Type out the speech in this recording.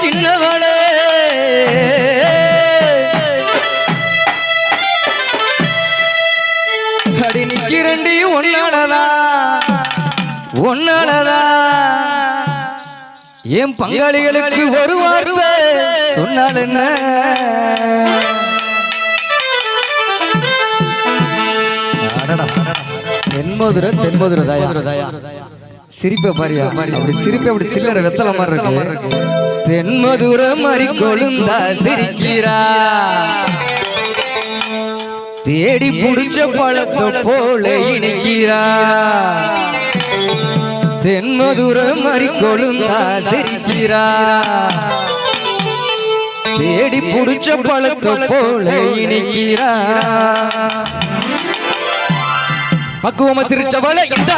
சின்னவளே கடி நிக்கிறண்டி ஒன்னாலதா என் பங்காளிகளுக்கு ஒரு வார்த்தை சொன்னால் என்ன தென்மதுரை தாயா சிரிப்பை பாரியா அப்படி சிரிப்பை அப்படி சில்லற வெத்தல மாதிரி இருக்கு தென்மதுரை மாதிரி கொழுந்தா சிரிக்கிறா தேடி புடிச்ச பழத்தை போல இணைக்கிறா தென்மதுரை மாதிரி கொழுந்தா சிரிக்கிறா தேடி புடிச்ச பழத்தை போல இணைக்கிறா பக்குவமா சிரிச்சவளை இந்த